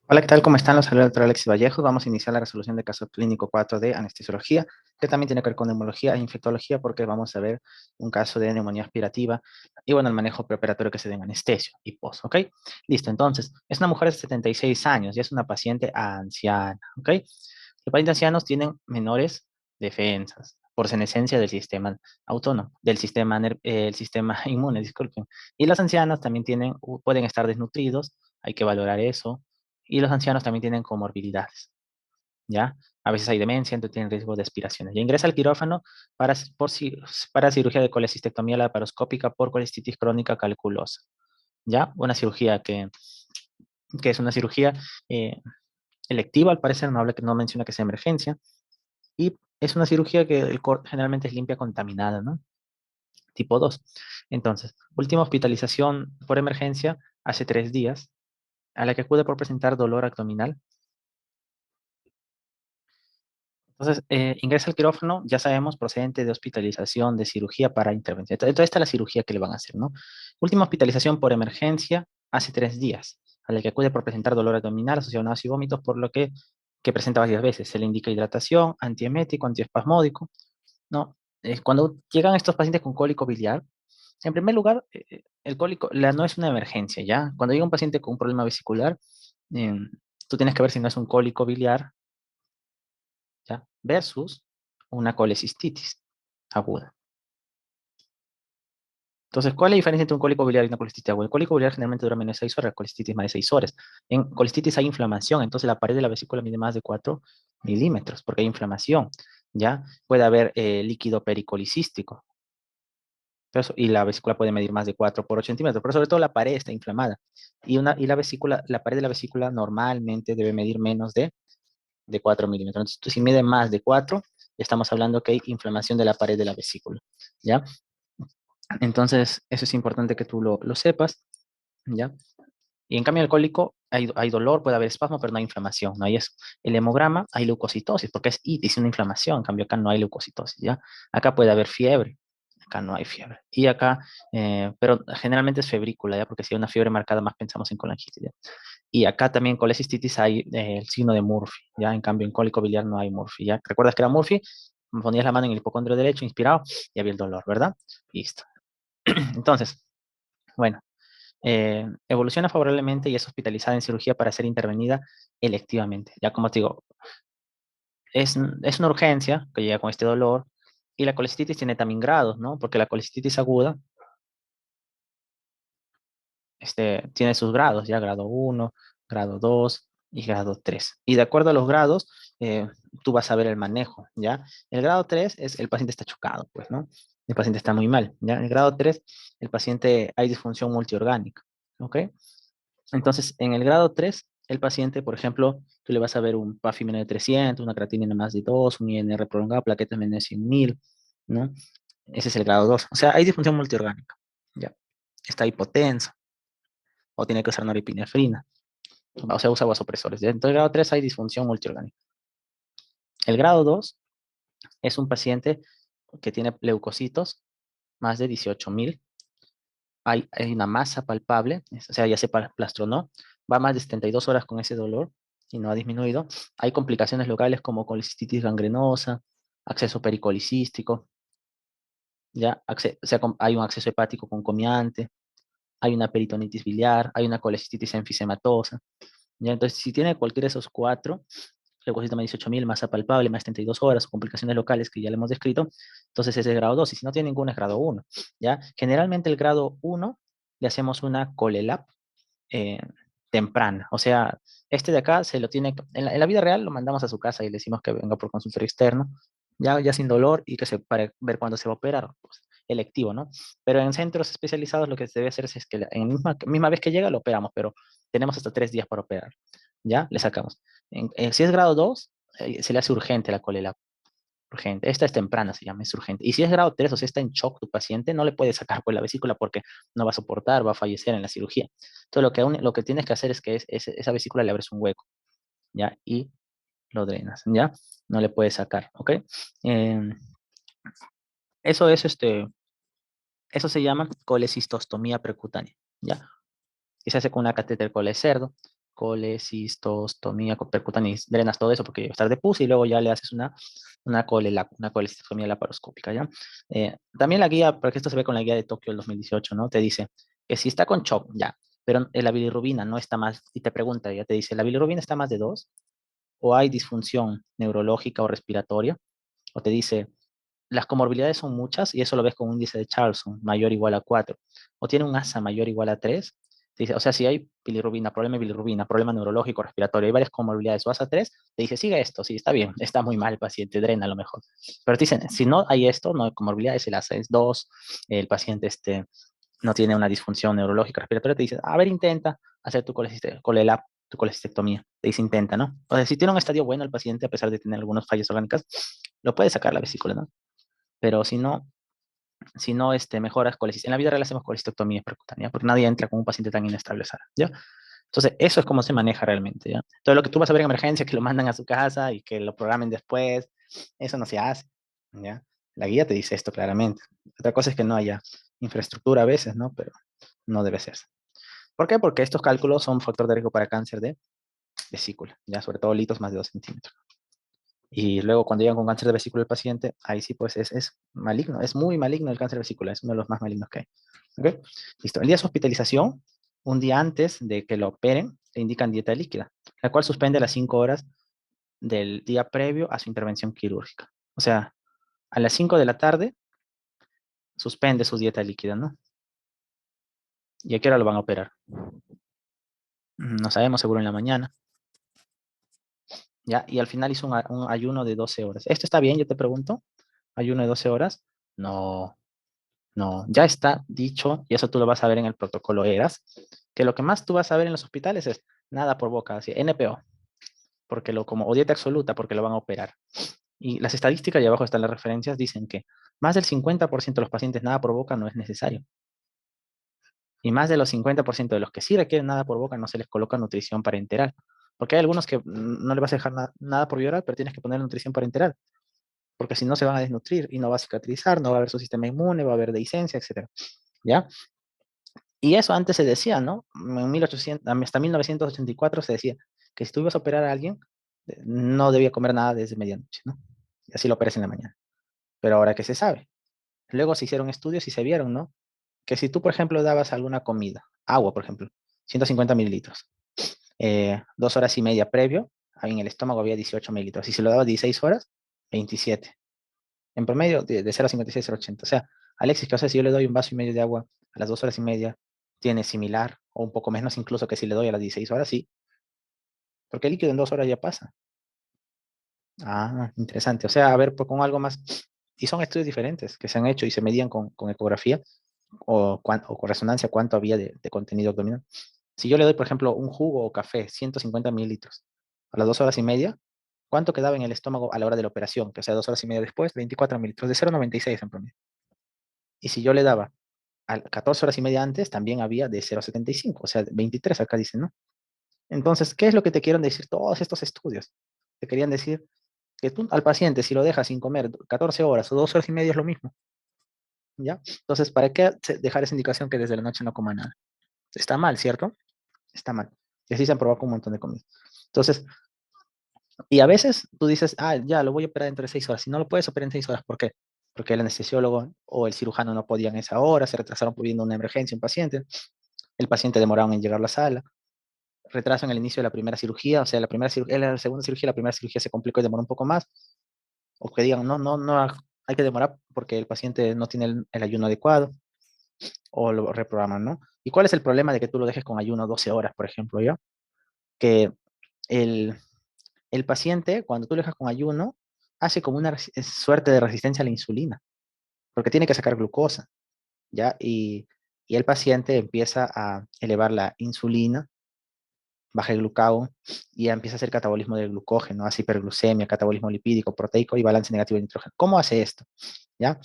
Hola, ¿qué tal? ¿Cómo están? Los saludos, doctor Alexis Vallejo. Vamos a iniciar la resolución de caso clínico 4 de anestesiología, que también tiene que ver con neumología e infectología, porque vamos a ver un caso de neumonía aspirativa y, bueno, el manejo preoperatorio que se da en anestesio y post, ¿ok? Listo, entonces, es una mujer de 76 años y es una paciente anciana, ¿ok? Los pacientes ancianos tienen menores defensas por senescencia del sistema autónomo, el sistema inmune, disculpen. Y las ancianas también pueden estar desnutridos, hay que valorar eso, y los ancianos también tienen comorbilidades, ¿ya? A veces hay demencia, entonces tienen riesgo de aspiraciones. Ya ingresa al quirófano para cirugía de colecistectomía laparoscópica por colestitis crónica calculosa, ¿ya? Una cirugía que es una cirugía eh, electiva, al parecer, no menciona que sea emergencia, y es una cirugía que generalmente es limpia contaminada, ¿no? Tipo 2. Entonces, última hospitalización por emergencia hace 3 días, a la que acude por presentar dolor abdominal. Entonces, ingresa al quirófano, ya sabemos, procedente de hospitalización, de cirugía para intervención. Entonces, esta es la cirugía que le van a hacer, ¿no? Última hospitalización por emergencia hace 3 días, a la que acude por presentar dolor abdominal asociado a náuseas y vómitos, por lo que presenta varias veces. Se le indica hidratación, antiemético, antiespasmódico, ¿no? Cuando llegan estos pacientes con cólico biliar, en primer lugar, el cólico no es una emergencia, ¿ya? Cuando llega un paciente con un problema vesicular, eh, tú tienes que ver si no es un cólico biliar, ¿ya? Versus una colecistitis aguda. Entonces, ¿cuál es la diferencia entre un cólico biliar y una colecistitis aguda? El cólico biliar generalmente dura menos de 6 horas, la colecistitis más de 6 horas. En colecistitis hay inflamación, entonces la pared de la vesícula mide más de 4 milímetros, porque hay inflamación, ¿ya? Puede haber líquido pericolicístico, y la vesícula puede medir más de 4 por 8 centímetros, pero sobre todo la pared está inflamada. La pared de la vesícula normalmente debe medir menos de 4 milímetros. Entonces, si mide más de 4, estamos hablando que hay inflamación de la pared de la vesícula, ¿ya? Entonces, eso es importante que tú lo sepas, ¿ya? Y en cambio, el cólico hay dolor, puede haber espasmo, pero no hay inflamación, no hay eso. El hemograma hay leucocitosis, porque es itis, una inflamación, en cambio acá no hay leucocitosis, ¿ya? Acá puede haber fiebre, acá no hay fiebre. Y acá, pero generalmente es febrícula, ¿ya? Porque si hay una fiebre marcada, más pensamos en colangitis, ¿ya? Y acá también con colecistitis hay el signo de Murphy, ¿ya? En cambio, en cólico biliar no hay Murphy, ¿ya? ¿Recuerdas que era Murphy? Ponías la mano en el hipocondrio derecho, inspirado, y había el dolor, ¿verdad? Listo. Entonces, bueno, evoluciona favorablemente y es hospitalizada en cirugía para ser intervenida electivamente. Ya como te digo, es una urgencia que llega con este dolor y la colecistitis tiene también grados, ¿no? Porque la colecistitis aguda tiene sus grados, ya grado 1, grado 2 y grado 3. Y de acuerdo a los grados, tú vas a ver el manejo, ¿ya? El grado 3 es el paciente está chocado, pues, ¿no? El paciente está muy mal, ¿ya? El grado 3, el paciente hay disfunción multiorgánica, ¿ok? Entonces, en el grado 3, el paciente, por ejemplo, tú le vas a ver un PAFI menos de 300, una creatinina más de 2, un INR prolongado, plaquetas menos de 100.000, ¿no? Ese es el grado 2. O sea, hay disfunción multiorgánica, ¿ya? Está hipotenso o tiene que usar norepinefrina, o sea, usa vasopresores. ¿Ya? Entonces, el grado 3 hay disfunción multiorgánica. El grado 2 es un paciente que tiene leucocitos más de 18.000, hay una masa palpable, o sea, ya se plastronó, va más de 72 horas con ese dolor y no ha disminuido. Hay complicaciones locales como colecistitis gangrenosa, acceso pericolicístico, o sea, hay un acceso hepático concomiante, hay una peritonitis biliar, hay una colecistitis enfisematosa. ¿Ya? Entonces, si tiene cualquiera de esos cuatro, leucocito más 18.000, masa palpable, más 72 horas, complicaciones locales que ya le hemos descrito, entonces ese es grado 2, y si no tiene ninguno es grado 1, ¿ya? Generalmente el grado 1 le hacemos una colelap eh, temprana, o sea, este de acá se lo tiene, en la vida real lo mandamos a su casa y le decimos que venga por consultorio externo, ya sin dolor y para ver cuándo se va a operar, pues, electivo, ¿no? Pero en centros especializados lo que se debe hacer es que en misma vez que llega lo operamos, pero tenemos hasta 3 días para operar, ¿ya? Le sacamos. Si es grado 2, se le hace urgente la colela, urgente. Esta es temprana, se llama, es urgente. Y si es grado 3, o sea, está en shock tu paciente, no le puedes sacar pues la vesícula porque no va a soportar, va a fallecer en la cirugía. Entonces, lo que tienes que hacer es que esa vesícula le abres un hueco, ¿ya? Y lo drenas, ¿ya? No le puedes sacar, ¿ok? Eh, eso es, eso se llama colecistostomía percutánea, ¿ya? Y se hace con una catéter cola de cerdo. colecistostomía percutánea, drenas todo eso porque va a estar de pus y luego ya le haces una colecistostomía laparoscópica, ¿ya? También la guía, porque esto se ve con la guía de Tokio del 2018, ¿no? Te dice que si está con shock, ya, pero la bilirrubina no está más, y te pregunta, ya te dice, ¿la bilirrubina está más de 2 o hay disfunción neurológica o respiratoria? O te dice, las comorbilidades son muchas y eso lo ves con un índice de Charlson mayor o igual a 4. O tiene un ASA mayor o igual a 3. Te dice, o sea, si hay bilirrubina, problema de bilirrubina, problema neurológico, respiratorio, hay varias comorbilidades o ASA 3, te dice, sigue esto, sí, está bien, está muy mal el paciente, drena a lo mejor. Pero te dicen, si no hay esto, no hay comorbilidades, el ASA es 2, el paciente no tiene una disfunción neurológica, respiratoria, te dice, a ver, intenta hacer tu colecistectomía. Te dice, intenta, ¿no? O sea, si tiene un estadio bueno el paciente, a pesar de tener algunas fallas orgánicas, lo puede sacar la vesícula, ¿no? Pero si no mejoras en la vida real hacemos colecistectomía percutánea, porque nadie entra con un paciente tan inestable, Sara, ¿ya? Entonces, eso es como se maneja realmente, ¿ya? Todo lo que tú vas a ver en emergencia, que lo mandan a su casa y que lo programen después, eso no se hace, ¿ya? La guía te dice esto claramente. Otra cosa es que no haya infraestructura a veces, ¿no? Pero no debe ser. ¿Por qué? Porque estos cálculos son factor de riesgo para cáncer de vesícula, ya sobre todo litos más de 2 centímetros. Y luego cuando llegan con cáncer de vesícula el paciente, ahí sí pues es maligno, es muy maligno el cáncer de vesícula, es uno de los más malignos que hay. ¿Ok? Listo. El día de su hospitalización, un día antes de que lo operen, le indican dieta líquida, la cual suspende las 5 horas del día previo a su intervención quirúrgica. O sea, a las 5 de la tarde suspende su dieta líquida, ¿no? ¿Y a qué hora lo van a operar? No sabemos, seguro en la mañana. ¿Ya? Y al final hizo un ayuno de 12 horas. ¿Esto está bien? Yo te pregunto. ¿Ayuno de 12 horas? No, no. Ya está dicho, y eso tú lo vas a ver en el protocolo ERAS, que lo que más tú vas a ver en los hospitales es nada por boca, así, NPO, o dieta absoluta, porque lo van a operar. Y las estadísticas, y abajo están las referencias, dicen que más del 50% de los pacientes nada por boca no es necesario. Y más de los 50% de los que sí requieren nada por boca no se les coloca nutrición parenteral. Porque hay algunos que no le vas a dejar nada por vía pero tienes que poner nutrición parenteral. Porque si no se van a desnutrir y no va a cicatrizar, no va a haber su sistema inmune, va a haber dehiscencia, etcétera. ¿Ya? Y eso antes se decía, ¿no? En 1800, hasta 1984 se decía que si tú ibas a operar a alguien, no debía comer nada desde medianoche, ¿no? Y así lo operas en la mañana. Pero ahora que se sabe. Luego se hicieron estudios y se vieron, ¿no? Que si tú, por ejemplo, dabas alguna comida, agua, por ejemplo, 150 mililitros, 2 horas y media previo, en el estómago había 18 mililitros. Y si lo dabas 16 horas, 27. En promedio, de 0,56 a 0,80. O sea, Alexis, que o sea, si yo le doy un vaso y medio de agua a las 2 horas y media, tiene similar o un poco menos incluso que si le doy a las 16 horas, sí. Porque el líquido en 2 horas ya pasa. Ah, interesante. O sea, a ver, con algo más. Y son estudios diferentes que se han hecho y se medían con ecografía o con resonancia cuánto había de contenido abdominal. Si yo le doy, por ejemplo, un jugo o café, 150 mililitros, a las 2 horas y media, ¿cuánto quedaba en el estómago a la hora de la operación? Que sea 2 horas y media después, 24 mililitros, de 0,96 en promedio. Y si yo le daba a 14 horas y media antes, también había de 0,75, o sea, 23 acá dicen, ¿no? Entonces, ¿qué es lo que te quieren decir todos estos estudios? Te querían decir que tú al paciente, si lo dejas sin comer 14 horas o 2 horas y media, es lo mismo, ¿ya? Entonces, ¿para qué dejar esa indicación que desde la noche no coma nada? Está mal, ¿cierto? Está mal. Y así se han probado con un montón de comida. Entonces, y a veces tú dices, ah, ya, lo voy a operar dentro de 6 horas. Si no lo puedes operar en 6 horas, ¿por qué? Porque el anestesiólogo o el cirujano no podían esa hora, se retrasaron pidiendo una emergencia un paciente, el paciente demoraron en llegar a la sala, retraso en el inicio de la primera cirugía, o sea, la segunda cirugía, la primera cirugía se complicó y demoró un poco más, o que digan, no, no, no, hay que demorar porque el paciente no tiene el ayuno adecuado, o lo reprograman, ¿no? ¿Y cuál es el problema de que tú lo dejes con ayuno 12 horas, por ejemplo, ya? Que el, el paciente, cuando tú lo dejas con ayuno, hace como una suerte de resistencia a la insulina, porque tiene que sacar glucosa, ¿ya? Y el paciente empieza a elevar la insulina, baja el glucagón y ya empieza a hacer catabolismo del glucógeno, hace hiperglucemia, catabolismo lipídico, proteico y balance negativo de nitrógeno. ¿Cómo hace esto? ¿Ya?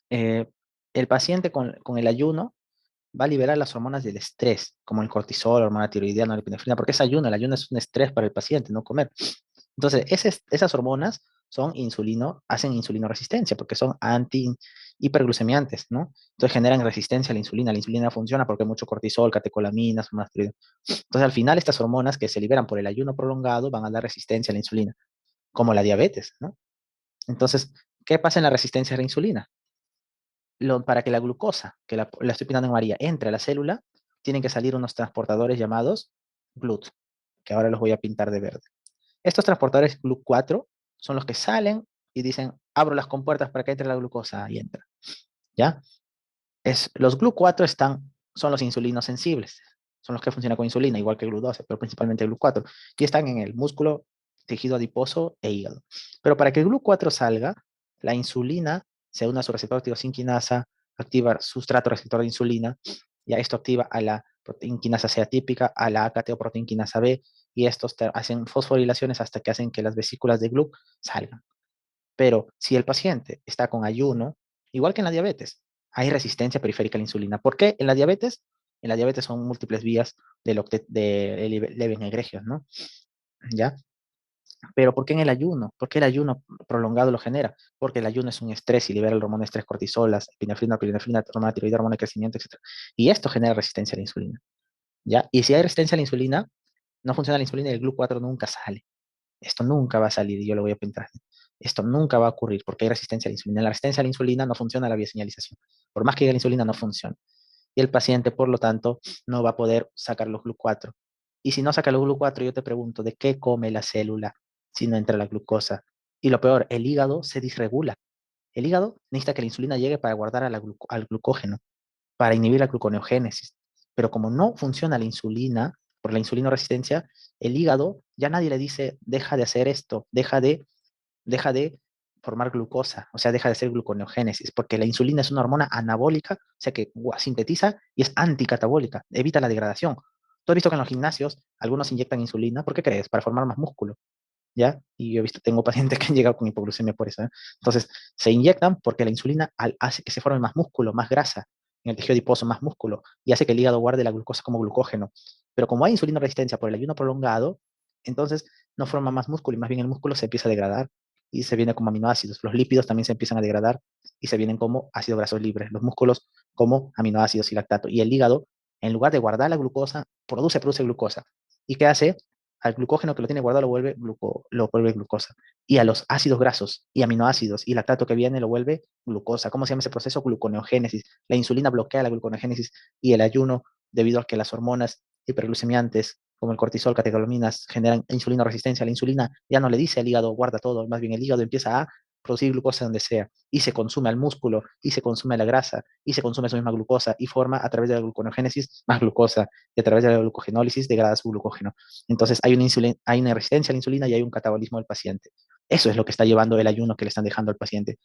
Eh, el paciente con el ayuno va a liberar las hormonas del estrés, como el cortisol, hormona tiroidiana, la epinefrina, porque es ayuno, el ayuno es un estrés para el paciente, no comer. Entonces, esas hormonas hacen insulinoresistencia porque son anti-hiperglucemiantes, ¿no? Entonces generan resistencia a la insulina. La insulina no funciona porque hay mucho cortisol, catecolaminas, somatotropina. Entonces al final estas hormonas que se liberan por el ayuno prolongado van a dar resistencia a la insulina, como la diabetes, ¿no? Entonces, ¿qué pasa en la resistencia a la insulina? Para que la glucosa, que la estoy pintando en María, entre a la célula, tienen que salir unos transportadores llamados GLUT, que ahora los voy a pintar de verde. Estos transportadores GLUT4 son los que salen y dicen, abro las compuertas para que entre la glucosa y entra, ¿ya? Los GLUT4 son los insulinos sensibles, son los que funcionan con insulina, igual que el GLUT12, pero principalmente el GLUT4, y están en el músculo, tejido adiposo e hígado. Pero para que el GLUT4 salga, la insulina se une a su receptor tirosinquinasa, activa sustrato receptor de insulina, y a esto activa a la proteinquinasa C atípica, a la AKT o proteinquinasa B, y estos hacen fosforilaciones hasta que hacen que las vesículas de GLUT salgan. Pero si el paciente está con ayuno, igual que en la diabetes, hay resistencia periférica a la insulina. ¿Por qué? En la diabetes, son múltiples vías de leves egregios, ¿no? ¿Ya? Pero ¿por qué en el ayuno? ¿Por qué el ayuno prolongado lo genera? Porque el ayuno es un estrés y libera el hormona estrés, cortisol, las epinefrina, hormona tiroidea, hormona de crecimiento, etc. Y esto genera resistencia a la insulina, ¿ya? Y si hay resistencia a la insulina, no funciona la insulina y el GLUT4 nunca sale. Esto nunca va a salir y yo lo voy a pintar. Esto nunca va a ocurrir porque hay resistencia a la insulina. En la resistencia a la insulina no funciona la bioseñalización. Por más que diga la insulina, no funciona. Y el paciente, por lo tanto, no va a poder sacar los GLUT4. Y si no saca los GLUT4, yo te pregunto, ¿de qué come la célula si no entra la glucosa? Y lo peor, el hígado se disregula. El hígado necesita que la insulina llegue para guardar al glucógeno, para inhibir la gluconeogénesis. Pero como no funciona la insulina, por la insulinoresistencia, el hígado ya nadie le dice, deja de hacer esto, deja de formar glucosa, o sea, deja de hacer gluconeogénesis, porque la insulina es una hormona anabólica, o sea que sintetiza y es anticatabólica, evita la degradación. Tú has visto que en los gimnasios algunos inyectan insulina, ¿por qué crees? Para formar más músculo. ¿Ya? Y yo he visto, tengo pacientes que han llegado con hipoglucemia por eso, ¿eh? Entonces, se inyectan porque la insulina hace que se forme más músculo, más grasa, en el tejido adiposo más músculo, y hace que el hígado guarde la glucosa como glucógeno. Pero como hay insulina resistencia por el ayuno prolongado, entonces no forma más músculo y más bien el músculo se empieza a degradar y se viene como aminoácidos. Los lípidos también se empiezan a degradar y se vienen como ácidos grasos libres. Los músculos como aminoácidos y lactato. Y el hígado, en lugar de guardar la glucosa, produce glucosa. ¿Y qué hace? Al glucógeno que lo tiene guardado lo vuelve glucosa. Y a los ácidos grasos y aminoácidos y lactato que viene lo vuelve glucosa. ¿Cómo se llama ese proceso? Gluconeogénesis. La insulina bloquea la gluconeogénesis y el ayuno, debido a que las hormonas hiperglucemiantes, como el cortisol, catecolaminas, generan insulina resistencia. La insulina ya no le dice al hígado, guarda todo, más bien el hígado empieza a producir glucosa donde sea y se consume al músculo y se consume la grasa y se consume esa misma glucosa y forma a través de la gluconeogénesis más glucosa y a través de la glucogenólisis degrada su glucógeno. Entonces hay una resistencia a la insulina y hay un catabolismo del paciente. Eso es lo que está llevando el ayuno que le están dejando al paciente.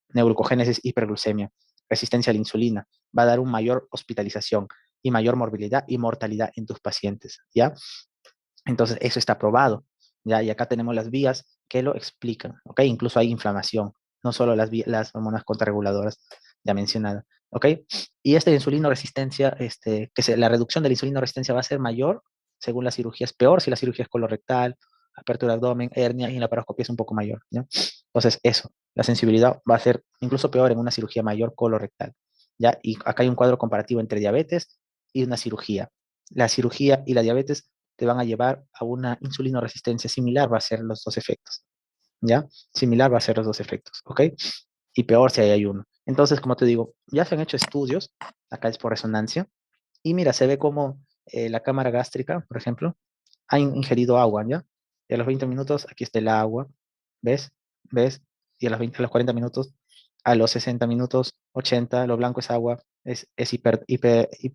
Neoglucogénesis, hiperglucemia, resistencia a la insulina. Va a dar una mayor hospitalización y mayor morbilidad y mortalidad en tus pacientes, ¿ya? Entonces, eso está probado, ¿ya? Y acá tenemos las vías que lo explican, ¿ok? Incluso hay inflamación, no solo las hormonas contrarreguladoras ya mencionadas, ¿ok? Y esta insulino resistencia, la reducción de la insulino resistencia va a ser mayor según la cirugía, es peor si la cirugía es colorectal, apertura de abdomen, hernia y la laparoscopia es un poco mayor, ¿ya? Entonces, eso, la sensibilidad va a ser incluso peor en una cirugía mayor colorectal, ¿ya? Y acá hay un cuadro comparativo entre diabetes y una cirugía. La cirugía y la diabetes te van a llevar a una insulinoresistencia similar, va a ser los dos efectos, ¿ya? Similar va a ser los dos efectos, ¿ok? Y peor si hay ayuno. Entonces, como te digo, ya se han hecho estudios, acá es por resonancia, y mira, se ve como la cámara gástrica, por ejemplo, ha ingerido agua, ¿ya? Y a los 20 minutos, aquí está el agua, ¿ves? ¿Ves? Y a los 40 minutos, a los 60 minutos, 80, lo blanco es agua, es hiper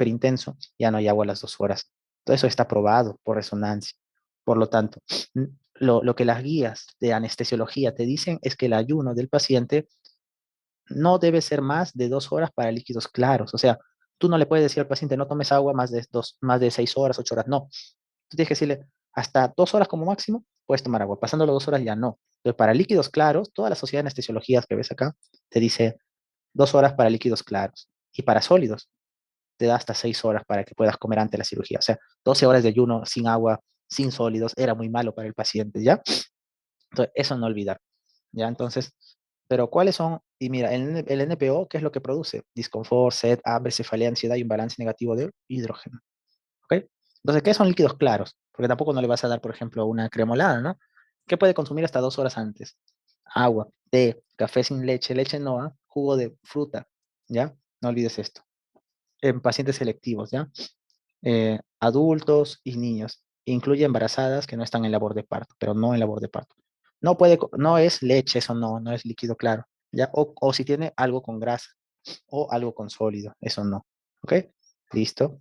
intenso, ya no hay agua a las 2 horas. Todo eso está probado por resonancia. Por lo tanto, lo que las guías de anestesiología te dicen es que el ayuno del paciente no debe ser más de 2 horas para líquidos claros. O sea, tú no le puedes decir al paciente no tomes agua más de 6 horas, 8 horas. No, tú tienes que decirle hasta 2 horas como máximo puedes tomar agua. Pasando las 2 horas ya no. Entonces, para líquidos claros, toda la sociedad de anestesiologías que ves acá te dice 2 horas para líquidos claros. Y para sólidos, te da hasta 6 horas para que puedas comer antes de la cirugía. O sea, 12 horas de ayuno sin agua, sin sólidos, era muy malo para el paciente, ¿ya? Entonces, eso no olvidar. ¿ya? Entonces, pero ¿cuáles son? Y mira, el NPO, ¿qué es lo que produce? Disconfort, sed, hambre, cefalea, ansiedad y un balance negativo de hidrógeno, ¿ok? Entonces, ¿qué son líquidos claros? Porque tampoco no le vas a dar, por ejemplo, una cremolada, ¿no? ¿Qué puede consumir hasta 2 horas antes? Agua, té, café sin leche, leche no, ¿ah? Jugo de fruta, ¿ya? No olvides esto. En pacientes selectivos, ¿ya? Adultos y niños. Incluye embarazadas que no están en labor de parto, pero no en labor de parto. No puede, no es leche, eso no, no es líquido claro, ¿ya? O si tiene algo con grasa o algo con sólido, eso no, ¿ok? Listo.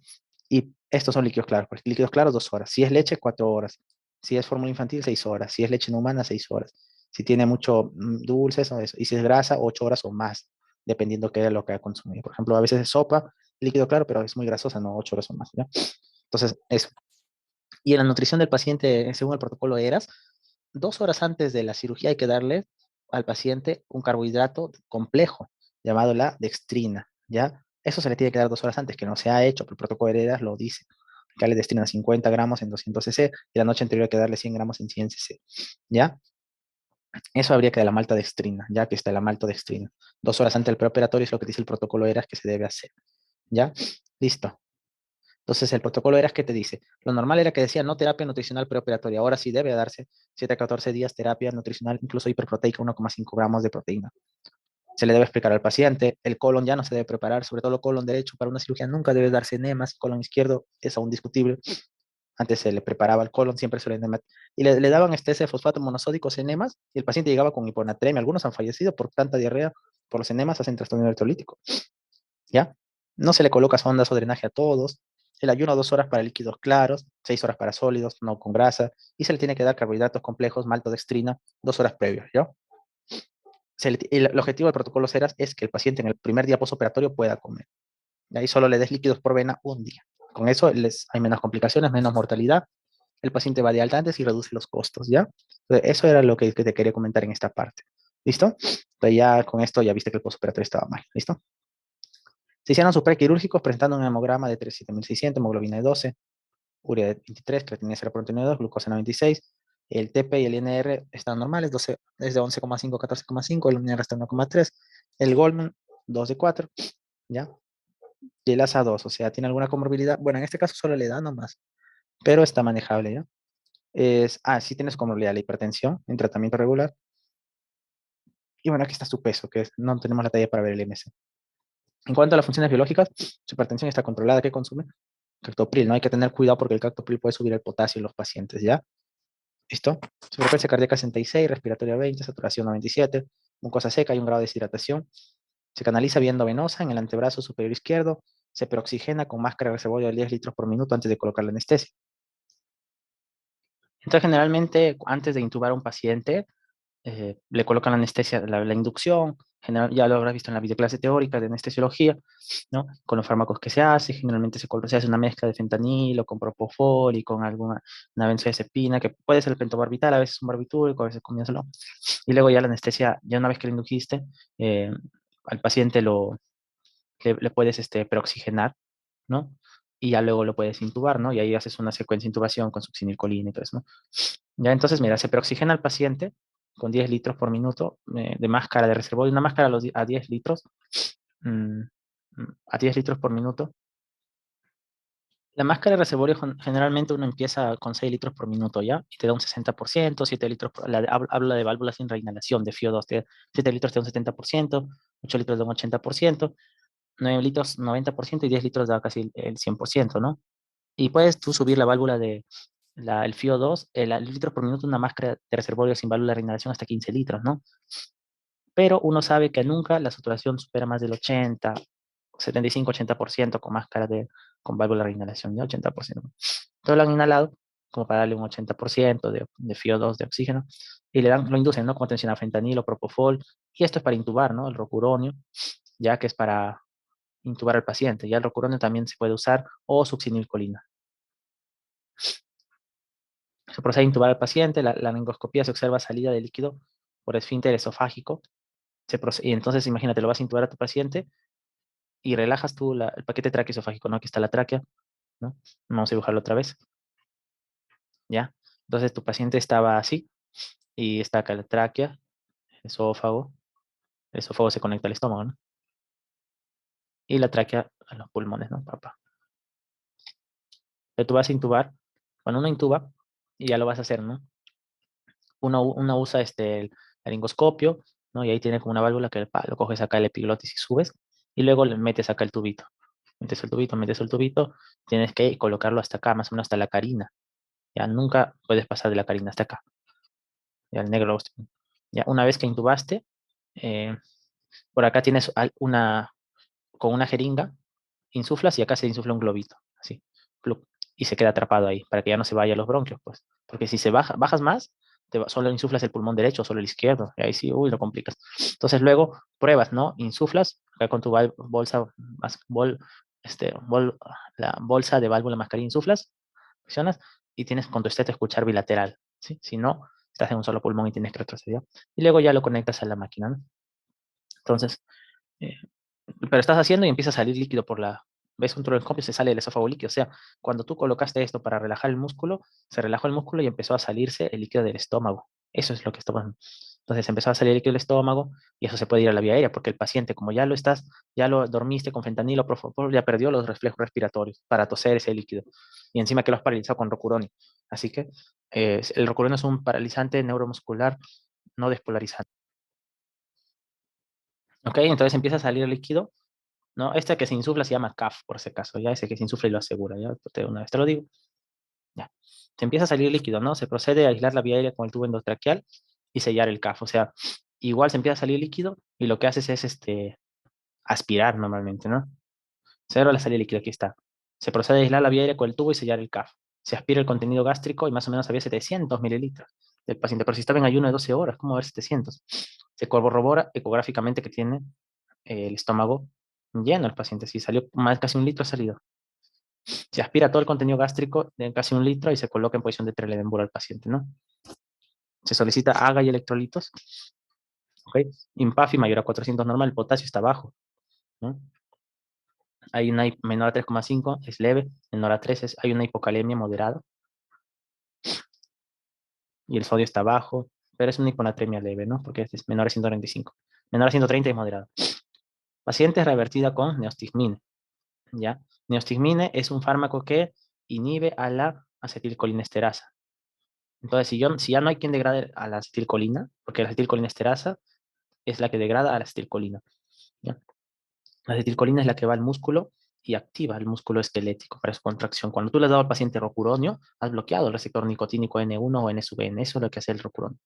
Y estos son líquidos claros, pues, líquidos claros 2 horas. Si es leche, 4 horas. Si es fórmula infantil, 6 horas. Si es leche no humana, 6 horas. Si tiene mucho dulces o eso. Y si es grasa, 8 horas o más, dependiendo qué es lo que ha consumido. Por ejemplo, a veces es sopa, líquido claro, pero es muy grasosa, no 8 horas o más, ¿ya? Entonces, eso. Y en la nutrición del paciente, según el protocolo ERAS, 2 horas antes de la cirugía hay que darle al paciente un carbohidrato complejo llamado la dextrina, ¿ya? Eso se le tiene que dar 2 horas antes, que no se ha hecho, pero el protocolo de ERAS lo dice. Que darle dextrina 50 gramos en 200 cc y la noche anterior hay que darle 100 gramos en 100 cc, ¿ya? Eso habría que dar la maltodextrina, ya que está la maltodextrina. 2 horas antes del preoperatorio es lo que dice el protocolo ERAS que se debe hacer, ¿ya? Listo. Entonces el protocolo era que te dice, lo normal era que decía no terapia nutricional preoperatoria, ahora sí debe darse 7 a 14 días terapia nutricional, incluso hiperproteica, 1,5 gramos de proteína. Se le debe explicar al paciente, el colon ya no se debe preparar, sobre todo el colon derecho para una cirugía nunca debe darse enemas, colon izquierdo es aún discutible. Antes se le preparaba el colon, siempre se le enema, y le daban este fosfato monosódicos enemas, y el paciente llegaba con hiponatremia. Algunos han fallecido por tanta diarrea, por los enemas hacen trastorno electrolítico. ¿Ya? No se le coloca sondas o drenaje a todos. El ayuno 2 horas para líquidos claros, 6 horas para sólidos, no con grasa, y se le tiene que dar carbohidratos complejos, maltodextrina, 2 horas previas, ¿ya? El objetivo del protocolo CERAS es que el paciente en el primer día postoperatorio pueda comer. Y ahí solo le des líquidos por vena un día. Con eso hay menos complicaciones, menos mortalidad. El paciente va de alta antes y reduce los costos, ¿ya? Entonces, eso era lo que te quería comentar en esta parte. ¿Listo? Entonces ya con esto ya viste que el postoperatorio estaba mal. ¿Listo? Se hicieron sus prequirúrgicos presentando un hemograma de 37.600, hemoglobina de 12, urea de 23, creatinina 0.92, glucosa 96. El TP y el INR están normales, 12, es de 11,5 a 14,5, el INR está en 1,3. El Goldman, 2 de 4, ¿ya? Y el ASA 2, o sea, ¿tiene alguna comorbilidad? Bueno, en este caso solo le da nomás, pero está manejable, ¿ya? Sí tienes comorbilidad, la hipertensión en tratamiento regular. Y bueno, aquí está su peso, que no tenemos la talla para ver el MC. En cuanto a las funciones biológicas, su hipertensión está controlada. ¿Qué consume? Captopril, ¿no? Hay que tener cuidado porque el captopril puede subir el potasio en los pacientes, ¿ya? ¿Listo? Su frecuencia cardíaca 66, respiratoria 20, saturación 97, mucosa seca y un grado de deshidratación. Se canaliza vía endovenosa en el antebrazo superior izquierdo. Se peroxigena con máscara de reservorio de 10 litros por minuto antes de colocar la anestesia. Entonces, generalmente, antes de intubar a un paciente, le colocan la anestesia, la inducción, ya lo habrás visto en la videoclase teórica de anestesiología, ¿no? Con los fármacos que se hace, generalmente se hace una mezcla de fentanilo con propofol y con alguna una benzodiazepina, que puede ser el pentobarbital, a veces un barbitúrico, a veces comiéndolo. Y luego ya la anestesia, ya una vez que lo indujiste, eh, al paciente le puedes peroxigenar, ¿no? Y ya luego lo puedes intubar, ¿no? Y ahí haces una secuencia de intubación con succinilcolina y todo eso, ¿no? Ya, entonces, mira, se peroxigena al paciente con 10 litros por minuto de máscara de reservorio, una máscara a 10 litros, mm, a 10 litros por minuto. La máscara de reservorio generalmente uno empieza con 6 litros por minuto, ¿ya? Y te da un 60%, 7 litros, habla de válvulas sin reinhalación, de FIO2, 7 litros te da un 70%, 8 litros da un 80%, 9 litros 90% y 10 litros da casi el 100%, ¿no? Y puedes tú subir la válvula el FIO2, el litro por minuto, una máscara de reservorio sin válvula de reinhalación hasta 15 litros, ¿no? Pero uno sabe que nunca la saturación supera más del 80, 75-80% con máscara con válvula de reinhalación, ¿ya? 80%. Todo lo han inhalado como para darle un 80% de FIO2 de oxígeno y lo inducen, ¿no? Como te mencionaba, fentanilo, propofol, y esto es para intubar, ¿no? El rocuronio, ya que es para intubar al paciente, ya el rocuronio también se puede usar o succinilcolina. Se procede a intubar al paciente, la laringoscopía se observa salida de líquido por esfínter esofágico. Y entonces, imagínate, lo vas a intubar a tu paciente y relajas tú el paquete traqueoesofágico, ¿no? Aquí está la tráquea, ¿no? Vamos a dibujarlo otra vez, ¿ya? Entonces, tu paciente estaba así y está acá la tráquea, esófago. El esófago se conecta al estómago, ¿no? Y la tráquea a los pulmones, ¿no, papá? Pero tú vas a intubar, cuando uno intuba, y ya lo vas a hacer, ¿no? Uno usa el laringoscopio, ¿no? Y ahí tiene como una válvula que lo coges acá el epiglotis y subes, y luego le metes acá el tubito. Metes el tubito, tienes que colocarlo hasta acá, más o menos hasta la carina. Ya nunca puedes pasar de la carina hasta acá. Ya el negro. Ya una vez que intubaste, eh, por acá tienes con una jeringa, insuflas y acá se insufla un globito, así, plup, y se queda atrapado ahí, para que ya no se vaya a los bronquios, pues. Porque si bajas más, solo insuflas el pulmón derecho, solo el izquierdo, y ahí sí, uy, lo complicas. Entonces luego pruebas, ¿no? Insuflas, acá con tu bolsa, la bolsa de válvula mascarilla, insuflas, presionas, y tienes con tu estete escuchar bilateral, ¿sí? Si no, estás en un solo pulmón y tienes que retroceder. Y luego ya lo conectas a la máquina, ¿no? Entonces, eh, pero estás haciendo y empieza a salir líquido ves un tromboescopio y se sale el esófago líquido. O sea, cuando tú colocaste esto para relajar el músculo, se relajó el músculo y empezó a salirse el líquido del estómago. Eso es lo que está pasando. Entonces empezó a salir el líquido del estómago y eso se puede ir a la vía aérea porque el paciente, como ya lo dormiste con fentanilo, propofol, ya perdió los reflejos respiratorios para toser ese líquido. Y encima que lo has paralizado con rocuronio. Así que el rocuronio es un paralizante neuromuscular no despolarizante. ¿Ok? Entonces empieza a salir el líquido, ¿no? Este que se insufla se llama CAF, por si acaso, ya ese que se insufla y lo asegura, ya una vez te lo digo, ya. Se empieza a salir líquido, ¿no? Se procede a aislar la vía aérea con el tubo endotraqueal y sellar el CAF, o sea, igual se empieza a salir líquido y lo que haces es aspirar normalmente, ¿no? Cero la salida líquida, aquí está. Se procede a aislar la vía aérea con el tubo y sellar el CAF. Se aspira el contenido gástrico y más o menos había 700 mililitros del paciente, pero si estaba en ayuno de 12 horas, ¿cómo va a haber 700? Se corrobora ecográficamente que tiene el estómago lleno el paciente, sí, salió más casi un litro ha salido. Se aspira todo el contenido gástrico de casi un litro y se coloca en posición de Trendelenburg al paciente, ¿no? Se solicita AGA y electrolitos, ¿ok? INPAFI mayor a 400 normal, el potasio está bajo, ¿no? Hay una menor a 3,5, es leve, menor a 3 hay una hipocalemia moderada y el sodio está bajo, pero es una hiponatremia leve, ¿no? Porque es menor a 135. Menor a 130 es moderado. Paciente revertida con neostigmina, ¿ya? Neostigmina es un fármaco que inhibe a la acetilcolinesterasa. Entonces, si ya no hay quien degrade a la acetilcolina, porque la acetilcolinesterasa es la que degrada a la acetilcolina, ¿ya? La acetilcolina es la que va al músculo y activa el músculo esquelético para su contracción. Cuando tú le has dado al paciente rocuronio, has bloqueado el receptor nicotínico N1 o N-N, eso es lo que hace el rocuronio.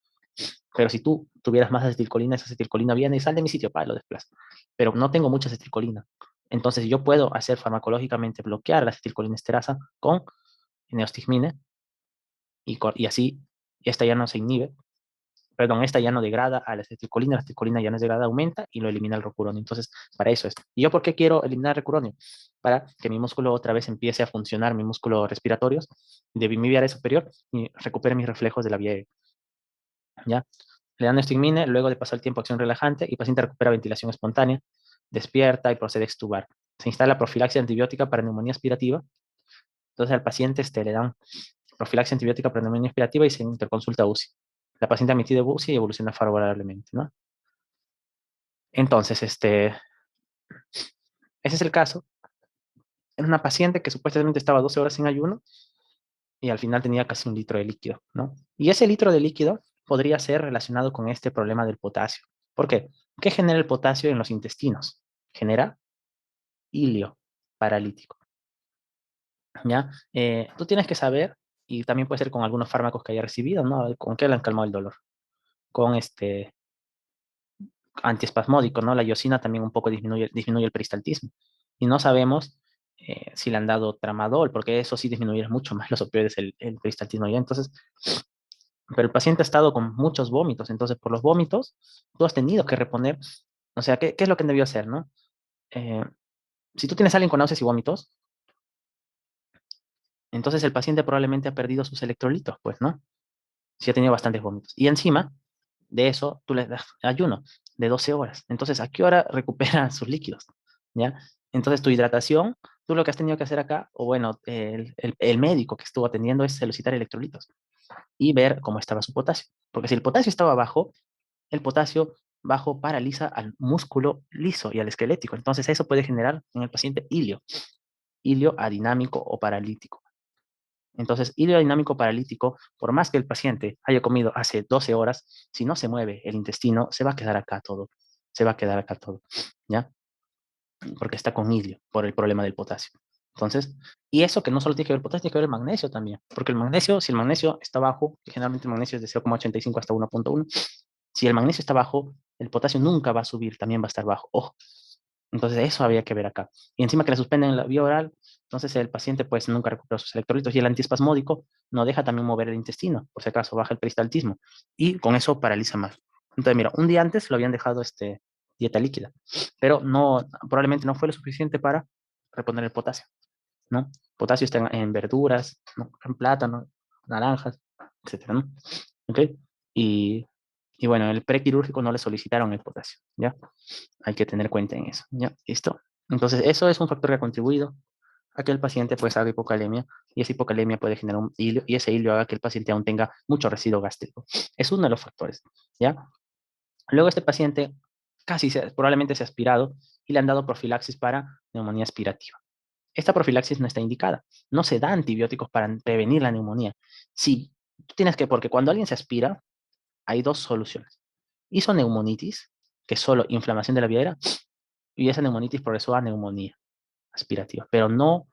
Pero si tú tuvieras más acetilcolina, esa acetilcolina viene y sale de mi sitio para lo desplaza. Pero no tengo mucha acetilcolina. Entonces yo puedo hacer farmacológicamente bloquear la acetilcolinesterasa con neostigmina y así esta ya no se inhibe, perdón, esta ya no degrada a la acetilcolina ya no es degradada, aumenta y lo elimina el rocuronio. Entonces, para eso es. ¿Y yo por qué quiero eliminar el rocuronio? Para que mi músculo otra vez empiece a funcionar, mi músculo respiratorio de mi vía aérea superior y recupere mis reflejos de la vía aérea. ¿Ya? Le dan estigmine, luego de pasar el tiempo acción relajante y el paciente recupera ventilación espontánea, despierta y procede a extubar. Se instala profilaxia antibiótica para neumonía aspirativa. Entonces al paciente le dan profilaxia antibiótica para neumonía aspirativa y se interconsulta UCI. La paciente admitida UCI y evoluciona favorablemente, ¿no? Entonces, ese es el caso. Es una paciente que supuestamente estaba 12 horas en ayuno y al final tenía casi un litro de líquido, ¿no? Y ese litro de líquido podría ser relacionado con este problema del potasio. ¿Por qué? ¿Qué genera el potasio en los intestinos? Genera hilio paralítico, ¿ya? Tú tienes que saber, y también puede ser con algunos fármacos que haya recibido, ¿no? ¿Con qué le han calmado el dolor? Con antiespasmódico, ¿no? La iosina también un poco disminuye el peristaltismo. Y no sabemos si le han dado tramadol, porque eso sí disminuye mucho más los opioides, el peristaltismo ya. Entonces, pero el paciente ha estado con muchos vómitos, entonces por los vómitos tú has tenido que reponer, o sea, ¿qué es lo que debió hacer, no? Eh, si tú tienes a alguien con náuseas y vómitos, entonces el paciente probablemente ha perdido sus electrolitos, pues, ¿no? Si ha tenido bastantes vómitos. Y encima de eso, tú le das ayuno de 12 horas. Entonces, ¿a qué hora recupera sus líquidos? ¿Ya? Entonces, tu hidratación, tú lo que has tenido que hacer acá, o bueno, el médico que estuvo atendiendo es solicitar electrolitos y ver cómo estaba su potasio. Porque si el potasio estaba bajo, el potasio bajo paraliza al músculo liso y al esquelético. Entonces eso puede generar en el paciente ilio adinámico o paralítico. Entonces, hidrodinámico paralítico, por más que el paciente haya comido hace 12 horas, si no se mueve el intestino, se va a quedar acá todo. Se va a quedar acá todo, ¿ya? Porque está con idrio, por el problema del potasio. Entonces, y eso que no solo tiene que ver el potasio, tiene que ver el magnesio también. Porque el magnesio, si el magnesio está bajo, que generalmente el magnesio es de 0,85 hasta 1,1, si el magnesio está bajo, el potasio nunca va a subir, también va a estar bajo. Ojo. Entonces, eso había que ver acá. Y encima que le suspenden la vía oral, entonces el paciente pues nunca recupera sus electrolitos y el antiespasmódico no deja también mover el intestino, por si acaso baja el peristaltismo y con eso paraliza más. Entonces, mira, un día antes lo habían dejado dieta líquida, pero no, probablemente no fue lo suficiente para reponer el potasio, ¿no? Potasio está en verduras, ¿no? En plátano, naranjas, etcétera, ¿no? ¿Ok? Y, y bueno, el prequirúrgico no le solicitaron el potasio, ¿ya? Hay que tener cuenta en eso, ¿ya? ¿Listo? Entonces, eso es un factor que ha contribuido a que el paciente pues haga hipocalemia y esa hipocalemia puede generar un hilio y ese hilio haga que el paciente aún tenga mucho residuo gástrico. Es uno de los factores, ¿ya? Luego este paciente probablemente se ha aspirado y le han dado profilaxis para neumonía aspirativa. Esta profilaxis no está indicada. No se da antibióticos para prevenir la neumonía. Sí, tú tienes que, porque cuando alguien se aspira, hay dos soluciones. Isoneumonitis, que es solo inflamación de la vía aérea, y esa neumonitis progresó a neumonía aspirativa. Pero no,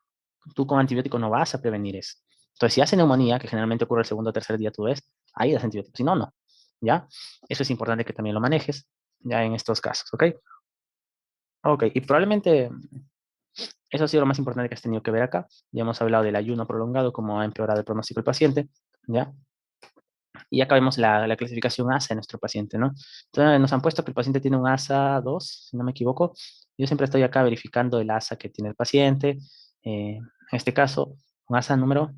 tú con antibiótico no vas a prevenir eso. Entonces, si hace neumonía, que generalmente ocurre el segundo o tercer día, tú ves, ahí das antibiótico. Si no, no. ¿Ya? Eso es importante que también lo manejes, ya en estos casos, ¿ok? Ok, y probablemente eso ha sido lo más importante que has tenido que ver acá. Ya hemos hablado del ayuno prolongado, cómo ha empeorado el pronóstico del paciente, ¿ya? Y acá vemos la clasificación ASA de nuestro paciente, ¿no? Entonces nos han puesto que el paciente tiene un ASA 2, si no me equivoco. Yo siempre estoy acá verificando el ASA que tiene el paciente. En este caso, un ASA número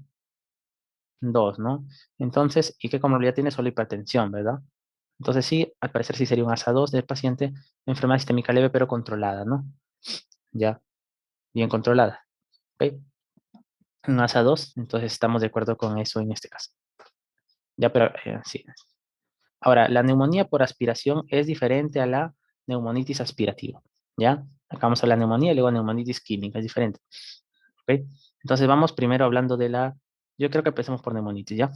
2, ¿no? Entonces, ¿y qué comorbilidad tiene? Solo hipertensión, ¿verdad? Entonces sí, al parecer sí sería un ASA 2 del paciente, enfermedad sistémica leve pero controlada, ¿no? Ya, bien controlada, ¿ok? Un ASA 2, entonces estamos de acuerdo con eso en este caso. Ya, pero sí. Ahora, la neumonía por aspiración es diferente a la neumonitis aspirativa, ¿ya? Acá vamos a la neumonía y luego neumonitis química, es diferente, ¿ok? Entonces vamos primero hablando de yo creo que empecemos por neumonitis, ¿ya?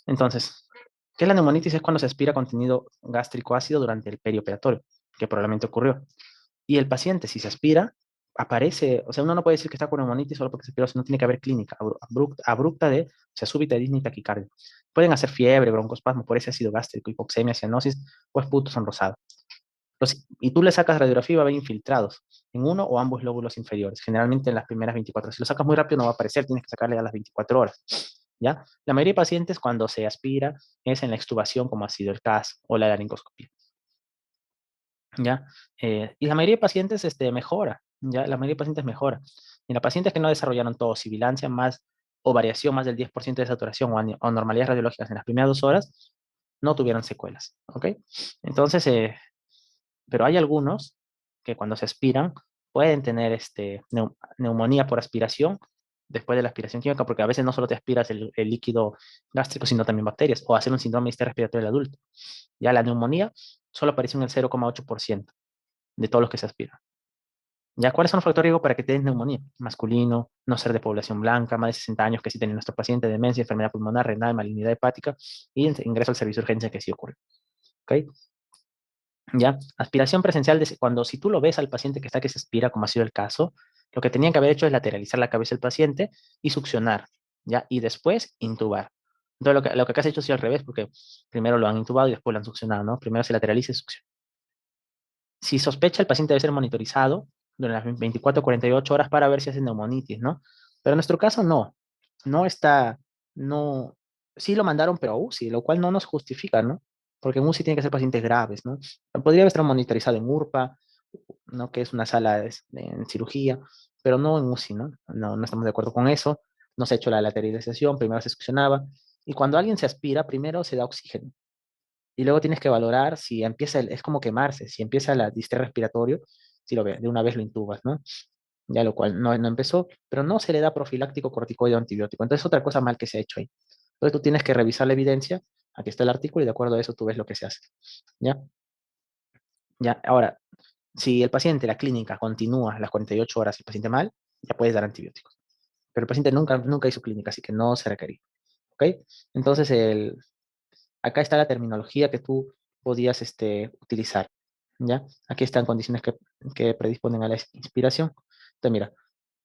Entonces, ¿qué es la neumonitis? Es cuando se aspira contenido gástrico ácido durante el perioperatorio, que probablemente ocurrió. Y el paciente, si se aspira, aparece, o sea, uno no puede decir que está con neumonitis solo porque se aspiró, sino tiene que haber clínica abrupta o sea, súbita de disnea y taquicardia. Pueden hacer fiebre, broncoespasmo por ese ácido gástrico, hipoxemia, cianosis o esputo sonrosado. Y tú le sacas radiografía y va a haber infiltrados en uno o ambos lóbulos inferiores, generalmente en las primeras 24 horas. Si lo sacas muy rápido no va a aparecer, tienes que sacarle a las 24 horas. ¿Ya? La mayoría de pacientes cuando se aspira es en la extubación, como ha sido el caso, o la laringoscopia. ¿Ya? Y la mayoría de pacientes mejora, ¿ya? La mayoría de pacientes mejora. Y las pacientes que no desarrollaron tosibilancia más o variación más del 10% de saturación o normalidades radiológicas en las primeras 2 horas, no tuvieron secuelas, ¿ok? Entonces, pero hay algunos que cuando se aspiran pueden tener neumonía por aspiración después de la aspiración química, porque a veces no solo te aspiras el líquido gástrico, sino también bacterias, o hacer un síndrome de respiratorio del adulto. Ya la neumonía solo aparece en el 0,8% de todos los que se aspiran. ¿Ya cuáles son los factores de riesgo para que te des neumonía? Masculino, no ser de población blanca, más de 60 años que sí tiene nuestro paciente, demencia, enfermedad pulmonar, renal, malignidad hepática y ingreso al servicio de urgencia que sí ocurre. ¿Ok? ¿Ya? Aspiración presencial, cuando si tú lo ves al paciente que se aspira, como ha sido el caso, lo que tenían que haber hecho es lateralizar la cabeza del paciente y succionar, ¿ya? Y después intubar. Entonces lo que acá se ha hecho ha sido al revés, porque primero lo han intubado y después lo han succionado, ¿no? Primero se lateraliza y succiona. Si sospecha, el paciente debe ser monitorizado durante las 24 o 48 horas para ver si hace neumonitis, ¿no? Pero en nuestro caso no, no está, no, sí lo mandaron, pero a UCI, lo cual no nos justifica, ¿no? Porque en UCI tiene que ser pacientes graves, ¿no? Podría estar monitorizado en URPA, ¿no? Que es una sala en cirugía, pero no en UCI, ¿no? No, no estamos de acuerdo con eso. No se ha hecho la lateralización, primero se succionaba. Y cuando alguien se aspira, primero se da oxígeno. Y luego tienes que valorar si empieza, es como quemarse, si empieza la distrés respiratorio, si lo ve, de una vez lo intubas, ¿no? Ya lo cual no empezó, pero no se le da profiláctico corticoide o antibiótico. Entonces, otra cosa mal que se ha hecho ahí. Entonces, tú tienes que revisar la evidencia, aquí está el artículo, y de acuerdo a eso tú ves lo que se hace, ¿ya? ¿ya? Ahora, si el paciente, la clínica, continúa las 48 horas y el paciente mal, ya puedes dar antibióticos. Pero el paciente nunca hizo clínica, así que no se requería. ¿Ok? Entonces, acá está la terminología que tú podías utilizar. ¿Ya? Aquí están condiciones que predisponen a la inspiración. Entonces, mira,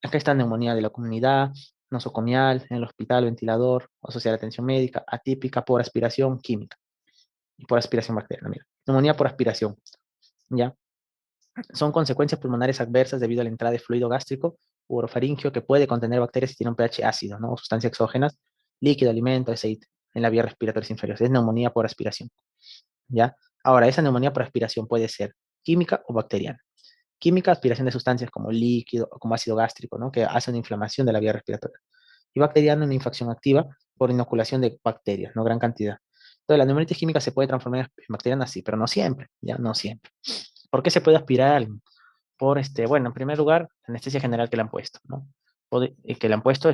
acá está neumonía de la comunidad, nosocomial, en el hospital, ventilador, asociada a atención médica, atípica por aspiración química y por aspiración bacteriana. Mira, neumonía por aspiración. ¿Ya? Son consecuencias pulmonares adversas debido a la entrada de fluido gástrico u orofaringio que puede contener bacterias y tiene un pH ácido, ¿no? O sustancias exógenas, líquido, alimento, aceite, en la vía respiratoria inferior. Es neumonía por aspiración, ¿ya? Ahora, esa neumonía por aspiración puede ser química o bacteriana. Química, aspiración de sustancias como líquido o como ácido gástrico, ¿no? Que hace una inflamación de la vía respiratoria. Y bacteriana, una infección activa por inoculación de bacterias, no gran cantidad. Entonces, la neumonitis química se puede transformar en bacteriana, sí, pero no siempre, ya no siempre. ¿Por qué se puede aspirar a alguien? Bueno, en primer lugar, la anestesia general que le han puesto, ¿no? Y que le han puesto,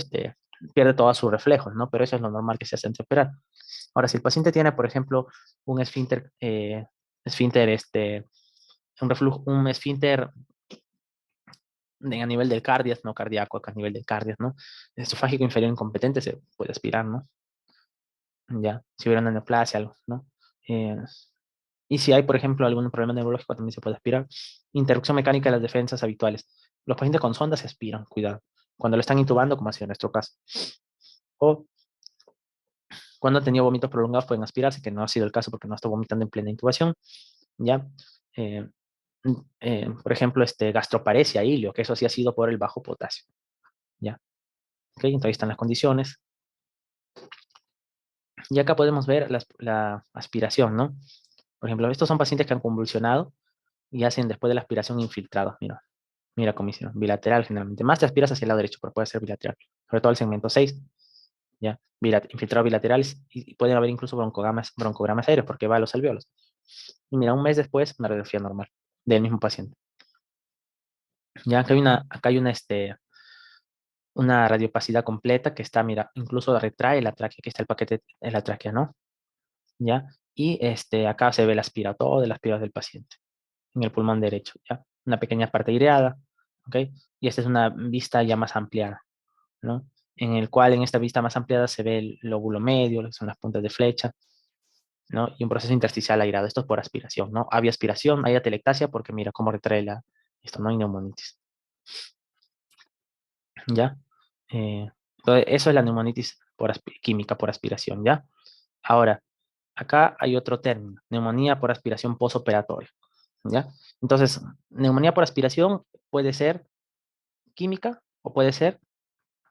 pierde todos sus reflejos, ¿no? Pero eso es lo normal que se hace antes de operar. Ahora, si el paciente tiene, por ejemplo, un esfínter, un esfínter a nivel del cardias, no cardíaco, acá a nivel del cardias, ¿no? Esofágico inferior incompetente se puede aspirar, ¿no? Ya, si hubiera una neoplasia, algo, ¿no? Eh, y si hay, por ejemplo, algún problema neurológico, también se puede aspirar. Interrupción mecánica de las defensas habituales. Los pacientes con sonda se aspiran, cuidado. Cuando lo están intubando, como ha sido en nuestro caso. O cuando han tenido vómitos prolongados, pueden aspirarse, que no ha sido el caso porque no está vomitando en plena intubación. ¿Ya? Eh, por ejemplo, gastroparesia, ilio, que eso sí ha sido por el bajo potasio. ¿Ya? ¿Ok? Entonces ahí están las condiciones. Y acá podemos ver la aspiración, ¿no? Por ejemplo, estos son pacientes que han convulsionado y hacen después de la aspiración infiltrados. Mira cómo hicieron. Bilateral generalmente. Más te aspiras hacia el lado derecho, pero puede ser bilateral. Sobre todo el segmento 6, ¿ya? Infiltrados bilaterales y pueden haber incluso broncogramas aéreos porque va a los alveolos. Y mira, un mes después, una radiografía normal del mismo paciente. Ya acá hay una radiopacidad completa que está, mira, incluso retrae la tráquea, que está el paquete en la tráquea, ¿no? ¿Ya? Y acá se ve el aspirado, todo el aspirado del paciente, en el pulmón derecho, ¿ya? Una pequeña parte aireada, ¿ok? Y esta es una vista ya más ampliada, ¿no? En el cual en esta vista más ampliada se ve el lóbulo medio, lo que son las puntas de flecha, ¿no? Y un proceso intersticial airado. Esto es por aspiración, ¿no? Había aspiración, hay atelectasia, porque mira cómo retrae esto, no hay neumonitis, ¿ya? Entonces, eso es la neumonitis química por aspiración, ¿ya? Ahora, acá hay otro término, neumonía por aspiración posoperatoria, ¿ya? Entonces, neumonía por aspiración puede ser química o puede ser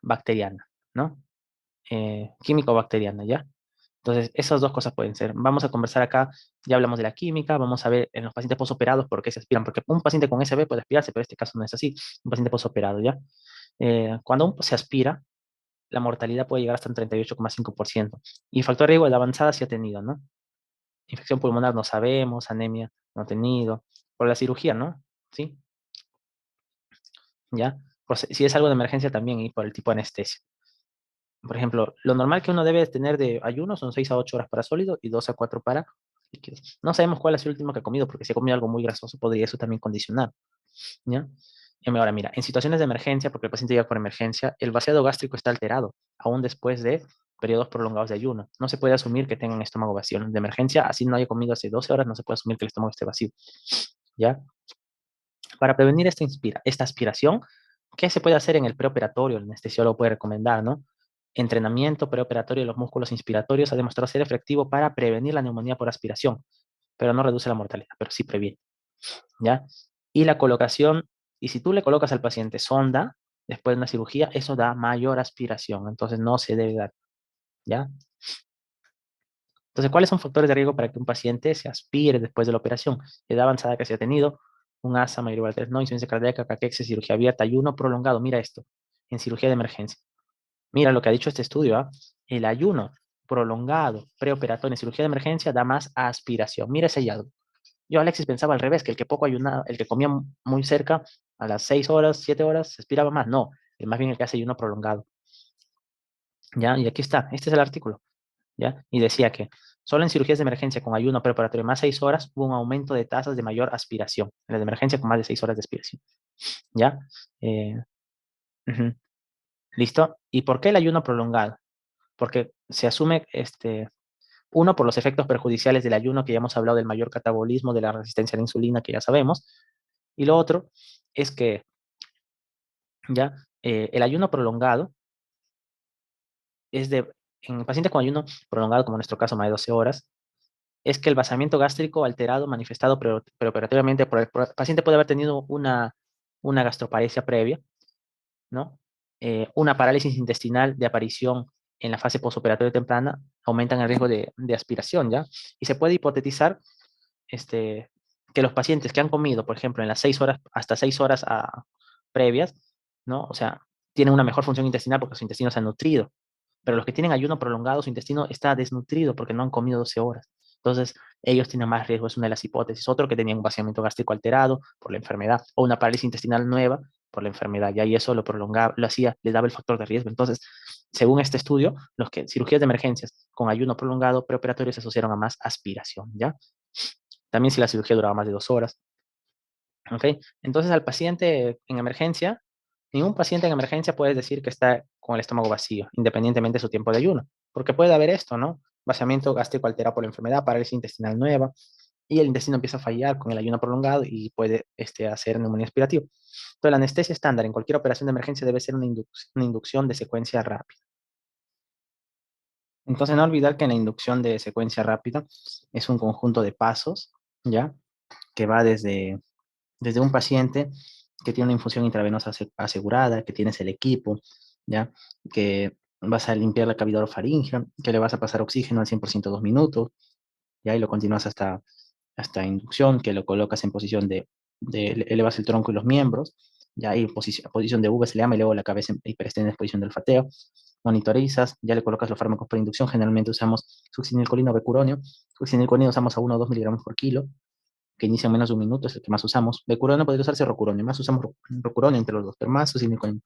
bacteriana, ¿no? Química o bacteriana, ¿ya? Entonces, esas dos cosas pueden ser. Vamos a conversar acá, ya hablamos de la química, vamos a ver en los pacientes posoperados por qué se aspiran, porque un paciente con SB puede aspirarse, pero en este caso no es así, un paciente posoperado, ¿ya? Cuando se aspira, la mortalidad puede llegar hasta un 38,5%. Y factor de riesgo de la avanzada sí ha tenido, ¿no? Infección pulmonar no sabemos, anemia no ha tenido, por la cirugía, ¿no? ¿Sí? ¿Ya? Si es algo de emergencia también y por el tipo de anestesia. Por ejemplo, lo normal que uno debe tener de ayuno son 6 a 8 horas para sólido y 2 a 4 para líquidos. No sabemos cuál es el último que ha comido, porque si ha comido algo muy grasoso, podría eso también condicionar, ¿ya? Y ahora, mira, en situaciones de emergencia, porque el paciente llega por emergencia, el vaciado gástrico está alterado, aún después de periodos prolongados de ayuno. No se puede asumir que tengan estómago vacío. De emergencia, así no haya comido hace 12 horas, no se puede asumir que el estómago esté vacío, ¿ya? Para prevenir esta aspiración, ¿qué se puede hacer en el preoperatorio? El anestesiólogo puede recomendar, ¿no? Entrenamiento preoperatorio de los músculos inspiratorios ha demostrado ser efectivo para prevenir la neumonía por aspiración, pero no reduce la mortalidad, pero sí previene, ¿ya? Y la colocación, y si tú le colocas al paciente sonda después de una cirugía, eso da mayor aspiración, entonces no se debe dar, ¿ya? Entonces, ¿cuáles son factores de riesgo para que un paciente se aspire después de la operación? Edad avanzada que se ha tenido, un asa mayor igual a 3, no, insuficiencia cardíaca, caquexia, cirugía abierta, ayuno prolongado. Mira esto, en cirugía de emergencia. Mira lo que ha dicho este estudio, ¿ah? El ayuno prolongado, preoperatorio en cirugía de emergencia da más aspiración. Mira ese hallazgo. Yo, Alexis, pensaba al revés, que el que poco ayunaba, el que comía muy cerca, a las 6 horas, 7 horas, se aspiraba más. No, más bien el que hace ayuno prolongado. ¿Ya? Y aquí está, este es el artículo. ¿Ya? Y decía que Solo en cirugías de emergencia con ayuno preparatorio más 6 horas hubo un aumento de tasas de mayor aspiración. En las de emergencia con más de 6 horas de aspiración. ¿Ya? Eh, ujú. ¿Listo? ¿Y por qué el ayuno prolongado? Porque se asume, uno, por los efectos perjudiciales del ayuno, que ya hemos hablado del mayor catabolismo, de la resistencia a la insulina, que ya sabemos. Y lo otro es que, ya, el ayuno prolongado es de, en pacientes con ayuno prolongado, como en nuestro caso, más de 12 horas, es que el vaciamiento gástrico alterado manifestado preoperatoriamente por el paciente puede haber tenido una gastroparesia previa, ¿no? Una parálisis intestinal de aparición en la fase posoperatoria temprana aumentan el riesgo de aspiración, ¿ya? Y se puede hipotetizar este, que los pacientes que han comido, por ejemplo, en las 6 horas, hasta 6 horas previas, ¿no? O sea, tienen una mejor función intestinal porque su intestino se ha nutrido. Pero los que tienen ayuno prolongado, su intestino está desnutrido porque no han comido 12 horas. Entonces, ellos tienen más riesgo, es una de las hipótesis. Otro que tenían un vaciamiento gástrico alterado por la enfermedad o una parálisis intestinal nueva por la enfermedad. Ya, y eso lo prolongaba, lo hacía, les daba el factor de riesgo. Entonces, según este estudio, los que cirugías de emergencias con ayuno prolongado preoperatorio se asociaron a más aspiración, ¿ya? También si la cirugía duraba más de 2 horas. ¿Ok? Entonces al paciente en emergencia, ningún paciente en emergencia puede decir que está con el estómago vacío, independientemente de su tiempo de ayuno, porque puede haber esto, ¿no? Vaciamiento gástrico alterado por la enfermedad, parálisis intestinal nueva, y el intestino empieza a fallar con el ayuno prolongado y puede hacer neumonía aspirativa. Entonces la anestesia estándar en cualquier operación de emergencia debe ser una inducción de secuencia rápida. Entonces no olvidar que la inducción de secuencia rápida es un conjunto de pasos, ¿ya? Que va desde un paciente que tiene una infusión intravenosa asegurada, que tienes el equipo, ¿ya? Que vas a limpiar la cavidad orofaringea, que le vas a pasar oxígeno al 100% 2 minutos, ¿ya? Y lo continúas hasta inducción, que lo colocas en posición elevas el tronco y los miembros, ya, y posición de V se le llama, y luego la cabeza hiperextendida en posición del olfateo. Monitorizas, ya le colocas los fármacos por inducción, generalmente usamos succinilcolina o becuronio. Succinilcolina usamos a 1 o 2 miligramos por kilo, que inicia en menos de un minuto, es el que más usamos. Becuronio podría usarse rocuronio, más usamos rocuronio entre los dos, pero más succinilcolina,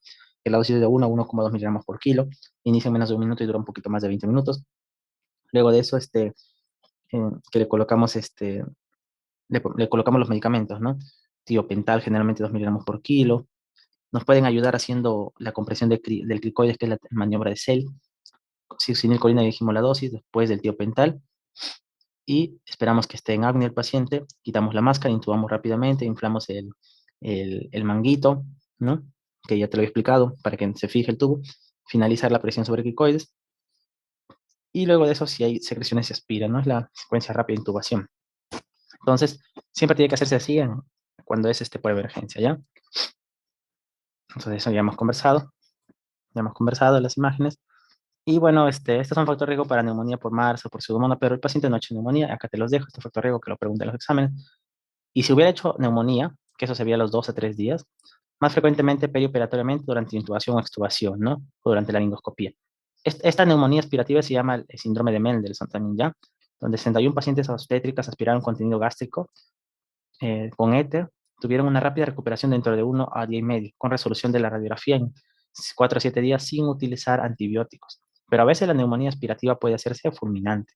que la dosis es de 1 a 1,2 miligramos por kilo, inicia en menos de un minuto y dura un poquito más de 20 minutos. Luego de eso, que le colocamos, le colocamos los medicamentos, ¿no? Tiopental, generalmente 2 miligramos por kilo. Nos pueden ayudar haciendo la compresión del cricoides, que es la maniobra de Sell. Succinilcolina, dijimos la dosis, después del tiopental, y esperamos que esté en apnea el paciente, quitamos la máscara, intubamos rápidamente, inflamos el manguito, ¿no? Que ya te lo he explicado, para que se fije el tubo, finalizar la presión sobre cricoides, y luego de eso, si hay secreciones, se aspira, ¿no? Es la secuencia rápida de intubación. Entonces, siempre tiene que hacerse así cuando es por emergencia, ¿ya? Entonces, eso ya hemos conversado las imágenes. Y bueno, estos son factores de riesgo para neumonía por marzo, por pseudomonas, pero el paciente no ha hecho neumonía, acá te los dejo, este factor de riesgo que lo pregunté en los exámenes. Y si hubiera hecho neumonía, que eso se veía a los 2 a 3 días, más frecuentemente perioperatoriamente durante intubación o extubación, ¿no? O durante la laringoscopía. Esta neumonía aspirativa se llama el síndrome de Mendelssohn también, ¿ya? Donde 61 pacientes obstétricas aspiraron contenido gástrico con éter, tuvieron una rápida recuperación dentro de 1 a día y medio, con resolución de la radiografía en 4 a 7 días sin utilizar antibióticos. Pero a veces la neumonía aspirativa puede hacerse fulminante.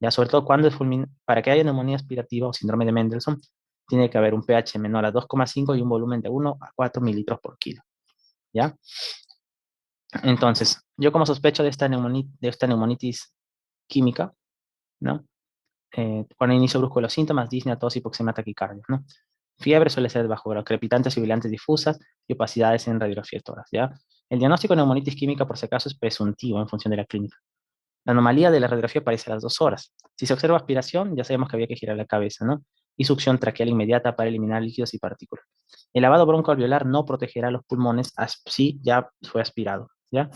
Ya, sobre todo cuando es para que haya neumonía aspirativa o síndrome de Mendelssohn, tiene que haber un pH menor a 2,5 y un volumen de 1 a 4 mililitros por kilo. ¿Ya? Entonces, yo como sospecho de esta neumonitis química, ¿no? Con el inicio brusco de los síntomas, disnea, tos, hipoxemia, taquicardia, ¿no? Fiebre suele ser bajo grado, crepitantes y sibilantes difusas y opacidades en radiografía de tórax, ¿ya? El diagnóstico de neumonitis química, por si acaso, es presuntivo en función de la clínica. La anomalía de la radiografía aparece a las 2 horas. Si se observa aspiración, ya sabemos que había que girar la cabeza, ¿no? Y succión traqueal inmediata para eliminar líquidos y partículas. El lavado broncoalveolar no protegerá los pulmones si ya fue aspirado, ¿ya?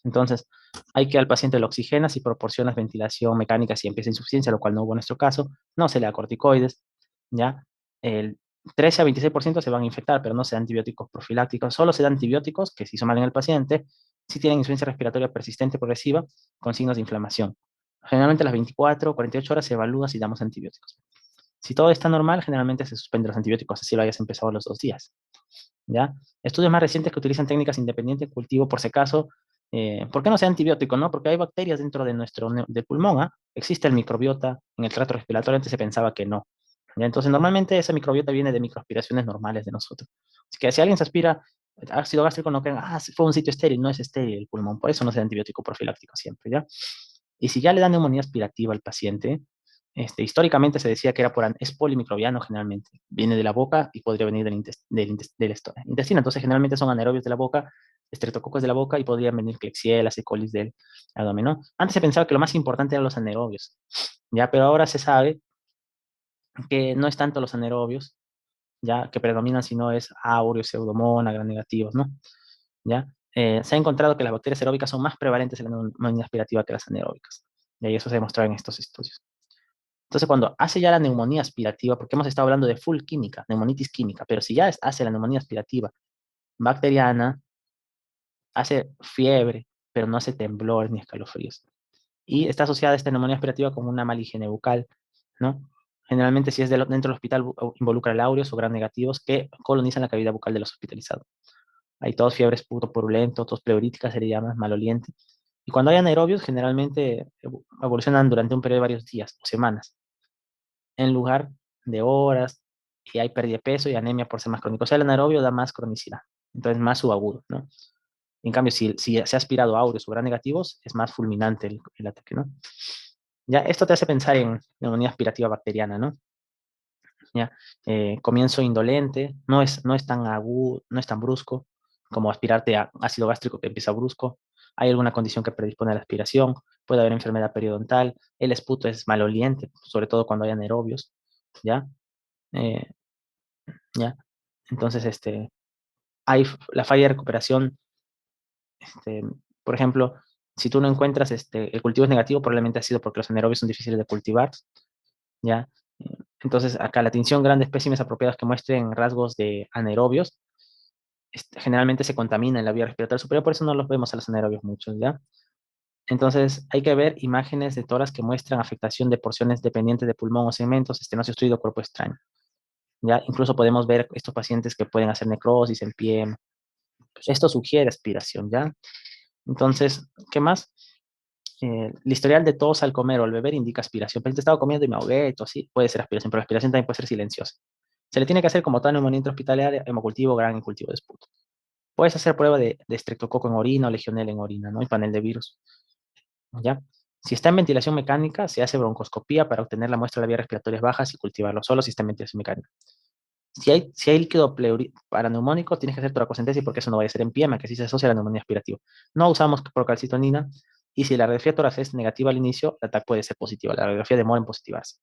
Entonces, hay que al paciente lo oxigena si proporcionas ventilación mecánica si empieza insuficiencia, lo cual no hubo en nuestro caso. No se le da corticoides, ¿ya? El 13 a 26% se van a infectar, pero no se dan antibióticos profilácticos. Solo se dan antibióticos que, si hizo mal en el paciente, si tienen insuficiencia respiratoria persistente progresiva con signos de inflamación. Generalmente a las 24 o 48 horas se evalúa si damos antibióticos. Si todo está normal, generalmente se suspenden los antibióticos, así lo hayas empezado a los 2 días, ¿ya? Estudios más recientes que utilizan técnicas independientes de cultivo, por si acaso, ¿Por qué no sea antibiótico, no? Porque hay bacterias dentro de nuestro de pulmón, ¿ah? Existe el microbiota en el tracto respiratorio, antes se pensaba que no. ¿Ya? Entonces, normalmente esa microbiota viene de microaspiraciones normales de nosotros. Así que si alguien se aspira ácido gástrico, no crean, fue un sitio estéril, no es estéril el pulmón, por eso no se da antibiótico profiláctico siempre, ¿ya? Y si ya le dan neumonía aspirativa al paciente, históricamente se decía que era es polimicrobiano generalmente, viene de la boca y podría venir del intestino, entonces generalmente son anaerobios de la boca, estreptococos de la boca y podrían venir Klebsiella, E. coli del abdomen, ¿no? Antes se pensaba que lo más importante eran los anaerobios, ya, pero ahora se sabe que no es tanto los anaerobios, ya, que predominan, sino es aureos, pseudomonas, gram negativos, ¿no? ¿Ya? Se ha encontrado que las bacterias aeróbicas son más prevalentes en la neumonía aspirativa que las anaeróbicas, y eso se ha demostrado en estos estudios. Entonces, cuando hace ya la neumonía aspirativa, porque hemos estado hablando de full química, neumonitis química, pero si ya hace la neumonía aspirativa bacteriana, hace fiebre, pero no hace temblor ni escalofríos. Y está asociada esta neumonía aspirativa con una mala higiene bucal, ¿no? Generalmente, si es dentro del hospital, involucra laureos o gram negativos que colonizan la cavidad bucal de los hospitalizados. Hay tos, fiebres purulento, tos pleurítica, se le llama maloliente. Y cuando hay anaerobios, generalmente evolucionan durante un periodo de varios días o semanas, en lugar de horas, y hay pérdida de peso y anemia por ser más crónico. O sea, el anaerobio da más cronicidad, entonces más subagudo, ¿no? En cambio, si se ha aspirado aureos o gram negativos, es más fulminante el ataque, ¿no? Ya, esto te hace pensar en neumonía aspirativa bacteriana, ¿no? ¿Ya? Comienzo indolente, no es tan agudo, no es tan brusco como aspirarte a ácido gástrico que empieza brusco. Hay alguna condición que predispone a la aspiración, puede haber enfermedad periodontal, el esputo es maloliente, sobre todo cuando hay anaerobios, ¿ya? Eh, ¿Ya? Entonces, la falla de recuperación, este, por ejemplo, si tú no encuentras el cultivo es negativo, probablemente ha sido porque los anaerobios son difíciles de cultivar, ¿ya? Entonces, acá la tinción grande espécimes apropiados que muestren rasgos de anaerobios, generalmente se contamina en la vía respiratoria superior, por eso no los vemos a los anaerobios muchos, ¿ya? Entonces, hay que ver imágenes de toras que muestran afectación de porciones dependientes de pulmón o segmentos, estenosis obstruido, cuerpo extraño, ¿ya? Incluso podemos ver estos pacientes que pueden hacer necrosis en pie. Pues esto sugiere aspiración, ¿ya? Entonces, ¿qué más? El historial de tos al comer o al beber indica aspiración. Pero si te estaba comiendo y me ahogué, sí, puede ser aspiración, pero la aspiración también puede ser silenciosa. Se le tiene que hacer como tal neumonía intrahospitalaria, hemocultivo, gran y cultivo de esputo. Puedes hacer prueba de estreptococo en orina o legionela en orina, ¿no? Y panel de virus, ¿ya? Si está en ventilación mecánica, se hace broncoscopía para obtener la muestra de vías respiratorias bajas y cultivarlo solo si está en ventilación mecánica. Si hay líquido paraneumónico, tienes que hacer toracocentesis porque eso no va a ser en PIEMA, que sí se asocia a la neumonía aspirativa. No usamos procalcitonina y si la radiografía torácica es negativa al inicio, la TAC puede ser positiva. La radiografía demora en positivarse.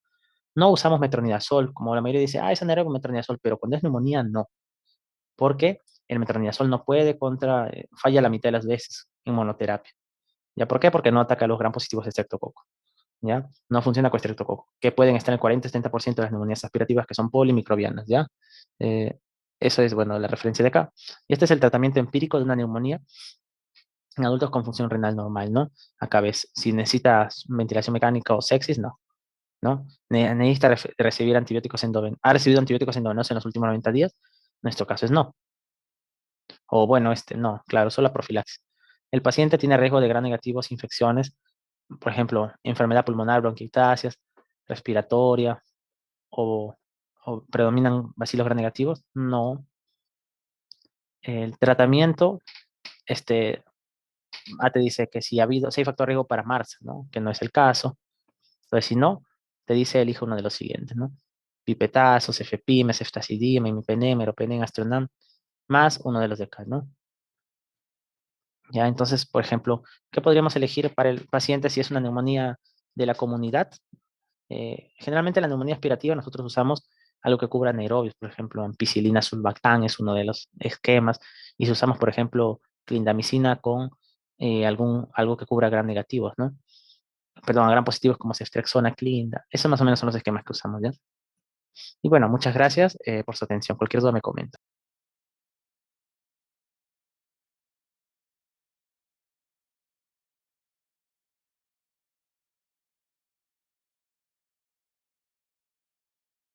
No usamos metronidazol, como la mayoría dice, es anaerobio con metronidazol, pero cuando es neumonía, no. Porque el metronidazol no puede falla la mitad de las veces en monoterapia. ¿Ya por qué? Porque no ataca a los gram positivos de estreptococo. ¿Ya? No funciona con estreptococo, que pueden estar en el 40-70% de las neumonías aspirativas que son polimicrobianas, ¿ya? Eh, Eso es, bueno, la referencia de acá. Y este es el tratamiento empírico de una neumonía en adultos con función renal normal, ¿no? Acá ves, si necesitas ventilación mecánica o sepsis, no, ¿no? Necesita recibir antibióticos endovenosos. ¿Ha recibido antibióticos endovenosos en los últimos 90 días? Nuestro caso es no. O bueno, no, claro, solo la profilaxis. El paciente tiene riesgo de gran negativos infecciones, por ejemplo, enfermedad pulmonar, bronquiectasias, respiratoria, o, o predominan bacilos gram negativos. No. El tratamiento, este, te dice que si hay factor de riesgo para MARS, ¿no? Que no es el caso. Entonces, si no, te dice elige uno de los siguientes, ¿no? Pipetazos, cefepime, ceftazidime, imipenem, meropenem, astronam, más uno de los de acá, ¿no? Ya, entonces, por ejemplo, ¿qué podríamos elegir para el paciente si es una neumonía de la comunidad? Generalmente la neumonía aspirativa nosotros usamos algo que cubra anaerobios, por ejemplo, ampicilina sulbactam es uno de los esquemas, y si usamos, por ejemplo, clindamicina con algo que cubra gram negativos, ¿no? Perdón, gram positivos como ceftriaxona, clinda. Esos más o menos son los esquemas que usamos, ¿ya? Y bueno, muchas gracias por su atención. Cualquier duda me comenta.